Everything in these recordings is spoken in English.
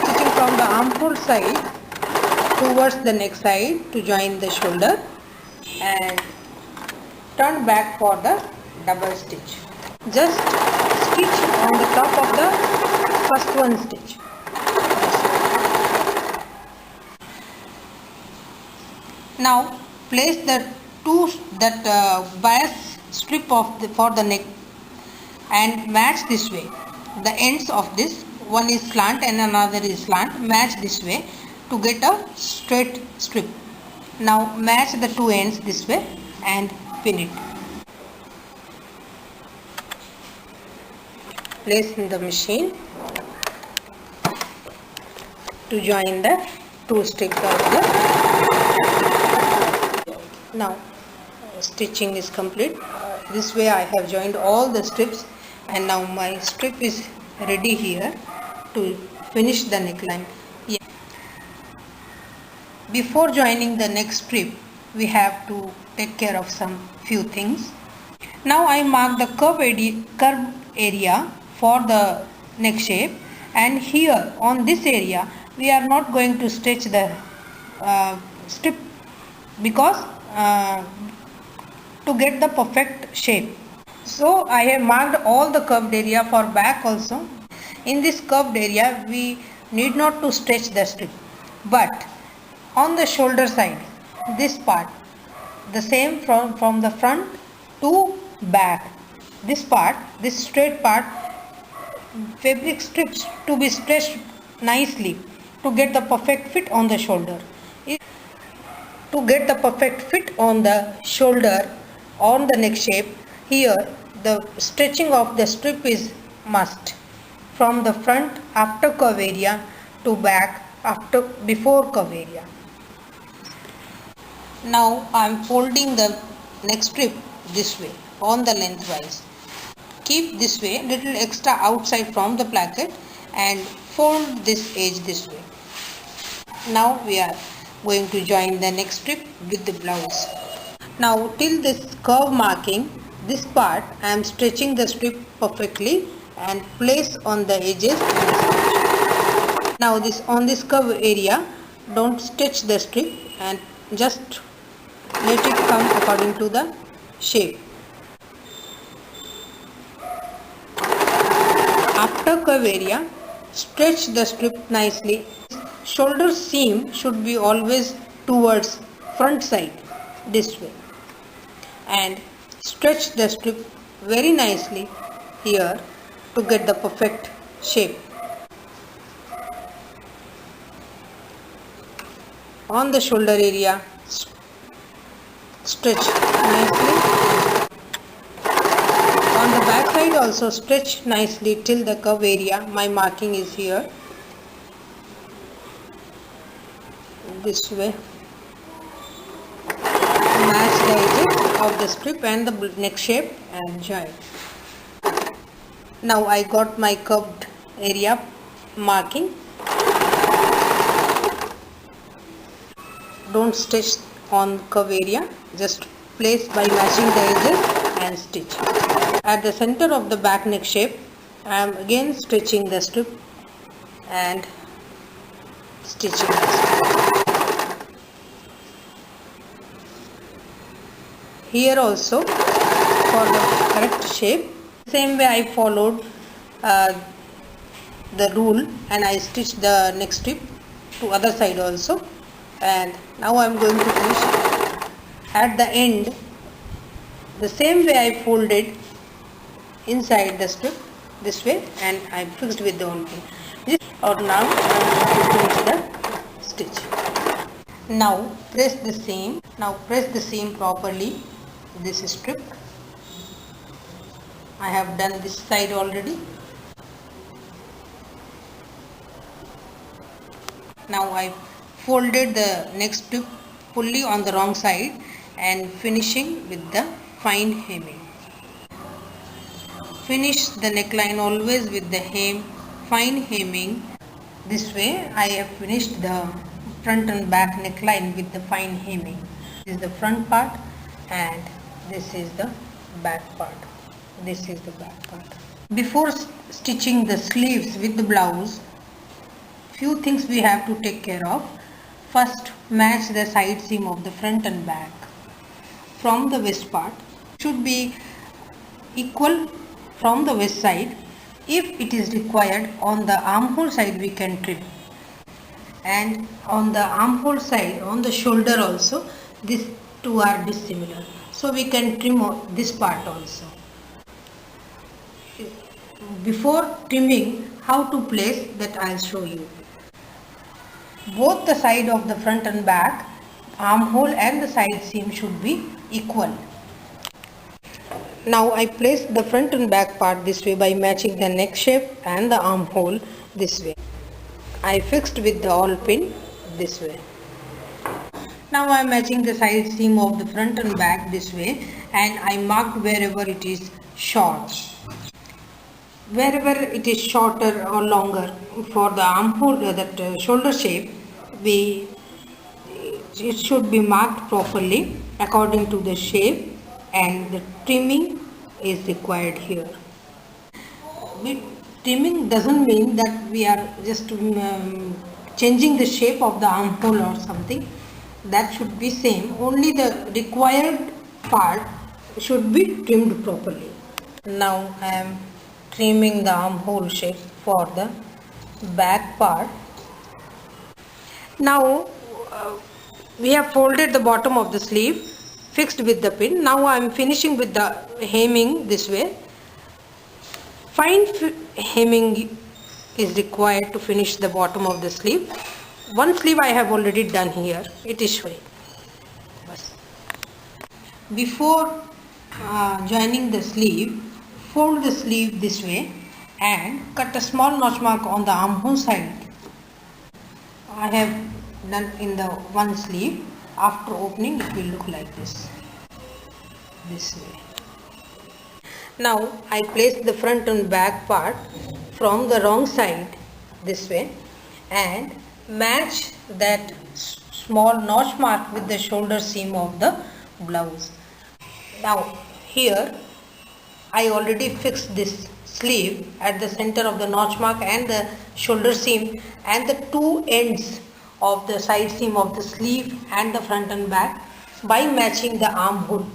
stitching from the armhole side towards the neck side to join the shoulder and turn back for the double stitch. Just stitch on the top of the first one stitch. Now place the bias strip for the neck and match this way. The ends of this, one is slant and another is slant, match this way to get a straight strip. Now match the two ends this way and pin it. Place in the machine to join the two strips of the. Now stitching is complete. This way I have joined all the strips and now my strip is ready here to finish the neckline. Before joining the next strip, we have to take care of some few things. Now I mark the curve area for the neck shape, and here on this area we are not going to stitch the strip because to get the perfect shape. So I have marked all the curved area for back also. In this curved area we need not to stretch the strip, but on the shoulder side, this part, the same from the front to back, this part, this straight part, fabric strips to be stretched nicely to get the perfect fit on the shoulder. To get the perfect fit on the shoulder, on the neck shape, here the stretching of the strip is must. From the front after curve area to back before curve area. Now I am folding the neck strip this way on the lengthwise. Keep this way little extra outside from the placket and fold this edge this way. Now we are going to join the neck strip with the blouse. Now till this curve marking, this part I am stretching the strip perfectly and place on the edges. Now on this curve area, don't stitch the strip and just let it come according to the shape. After curve area, stretch the strip nicely. Shoulder seam should be always towards front side this way, and stretch the strip very nicely here to get the perfect shape. On the shoulder area, stretch nicely. On the back side also stretch nicely till the curve area. My marking is here. This way. Match the edges of the strip and the neck shape and join. Now I got my curved area marking. Don't stitch on curve area, just place by matching the edges and stitch. At the center of the back neck shape, I am again stitching the strip and stitching the strip. Here also for the correct shape, same way I followed the rule and I stitched the neck strip to other side also. And now I am going to finish at the end the same way I folded inside the strip this way and I fixed with the one pin. Or now I am going to finish the stitch. Now press the seam. Now press the seam properly. This strip. I have done this side already. Now I folded the neck strip fully on the wrong side and finishing with the fine hemming. Finish the neckline always with the fine hemming. This way I have finished the front and back neckline with the fine hemming. This is the front part and this is the back part. This is the back part. Before stitching the sleeves with the blouse, few things we have to take care of. First, match the side seam of the front and back. From the waist part should be equal from the waist side. If it is required, on the armhole side we can trim, and on the armhole side, on the shoulder also, these two are dissimilar, so we can trim this part also. Before trimming, how to place that I will show you. Both the side of the front and back, armhole and the side seam should be equal. Now I place the front and back part this way by matching the neck shape and the armhole this way. I fixed with the awl pin this way. Now I am matching the side seam of the front and back this way, and I marked wherever it is short. Wherever it is shorter or longer for the armhole, shoulder shape, it should be marked properly according to the shape, and the trimming is required here. Trimming doesn't mean that we are just changing the shape of the armhole or something. That should be same. Only the required part should be trimmed properly. Now I am trimming the armhole shape for the back part. Now we have folded the bottom of the sleeve, fixed with the pin. Now I am finishing with the hemming this way. Fine hemming is required to finish the bottom of the sleeve. One sleeve I have already done here. It is showing. Before joining the sleeve, fold the sleeve this way and cut a small notch mark on the armhole side. I have done in the one sleeve. After opening, it will look like this way. Now I place the front and back part from the wrong side this way and match that small notch mark with the shoulder seam of the blouse. Now here I already fixed this sleeve at the center of the notch mark and the shoulder seam, and the two ends of the side seam of the sleeve and the front and back by matching the armhole.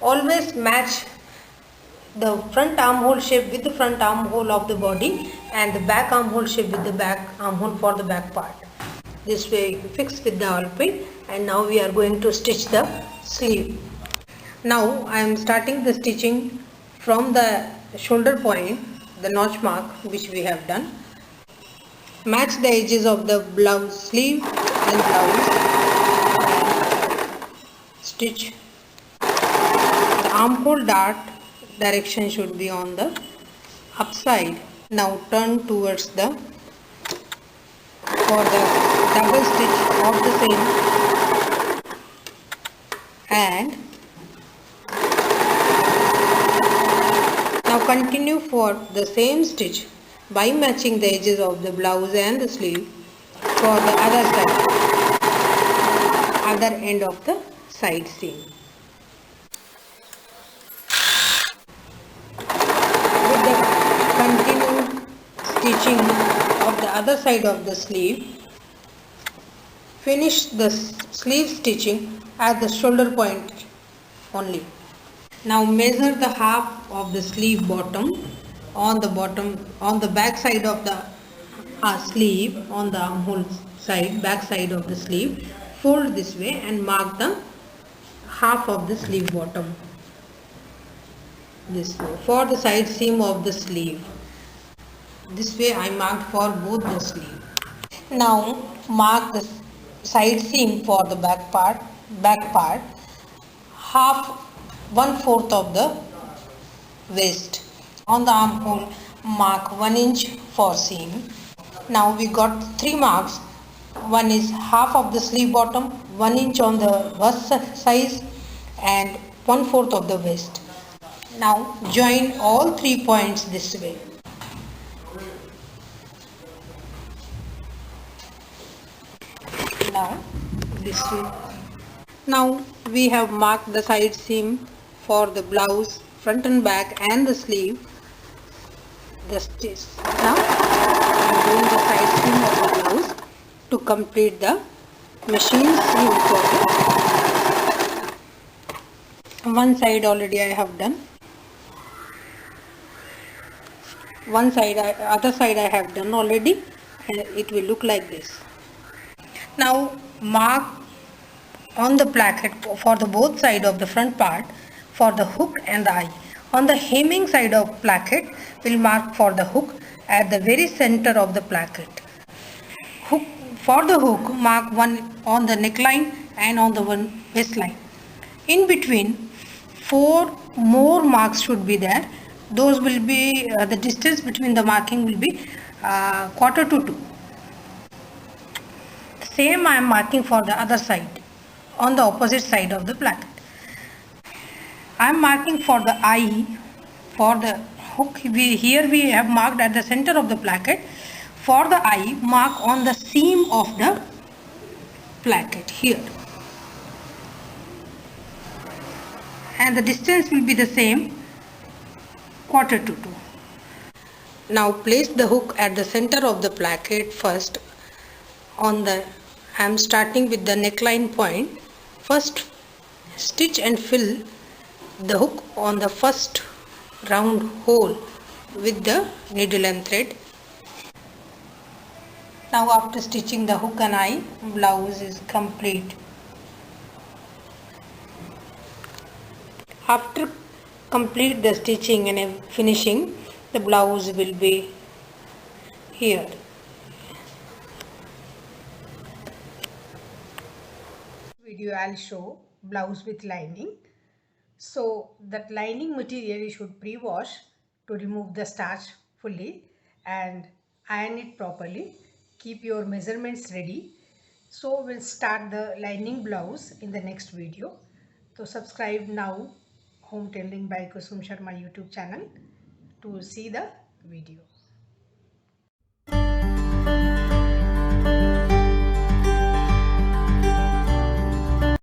Always match the front armhole shape with the front armhole of the body and the back armhole shape with the back armhole for the back part. This way fixed with the awl pin, and now we are going to stitch the sleeve. Now I am starting the stitching from the shoulder point, the notch mark which we have done. Match the edges of the blouse sleeve and blouse. Stitch. The armhole dart direction should be on the upside. Now turn towards for the double stitch of the same, and now continue for the same stitch by matching the edges of the blouse and the sleeve for the other side, other end of the side seam. With the continued stitching of the other side of the sleeve, finish the sleeve stitching at the shoulder point only. Now measure the half of the sleeve bottom on the back side of the sleeve, on the armhole side, back side of the sleeve. Fold this way and mark the half of the sleeve bottom this way for the side seam of the sleeve. This way I marked for both the sleeve. Now mark the side seam for the back part, half 1/4 of the waist. On the armhole, mark 1 inch for seam. Now we got 3 marks. One is half of the sleeve bottom, 1 inch on the bust size, and 1/4 of the waist. Now join all 3 points this way. Now this way. Now we have marked the side seam for the blouse, front and back, and the sleeve. The stitch. Now I am doing the side seam complete the machine seam for one side. Already I have done one side, other side I have done already, and it will look like this. Now mark on the placket for the both side of the front part for the hook and the eye. On the hemming side of placket, we'll mark for the hook at the very center of the placket. Hook, for the hook, mark one on the neckline and on the one waistline. In between, 4 more marks should be there. Those will be, the distance between the marking will be quarter to 2. Same I am marking for the other side, on the opposite side of the placket. I am marking for the eye, for the hook. Here we have marked at the center of the placket. For the eye, mark on the seam of the placket here. And the distance will be the same, quarter to 2. Now place the hook at the center of the placket first. I am starting with the neckline point. First stitch and fill the hook on the first round hole with the needle and thread. Now after stitching the hook and eye, blouse is complete. After complete the stitching and finishing, the blouse will be here. Video I'll show blouse with lining. So that lining material you should pre-wash to remove the starch fully and iron it properly. Keep your measurements ready. So we'll start the lining blouse in the next video. So subscribe now Home Tailoring by Kusum Sharma YouTube channel to see the video.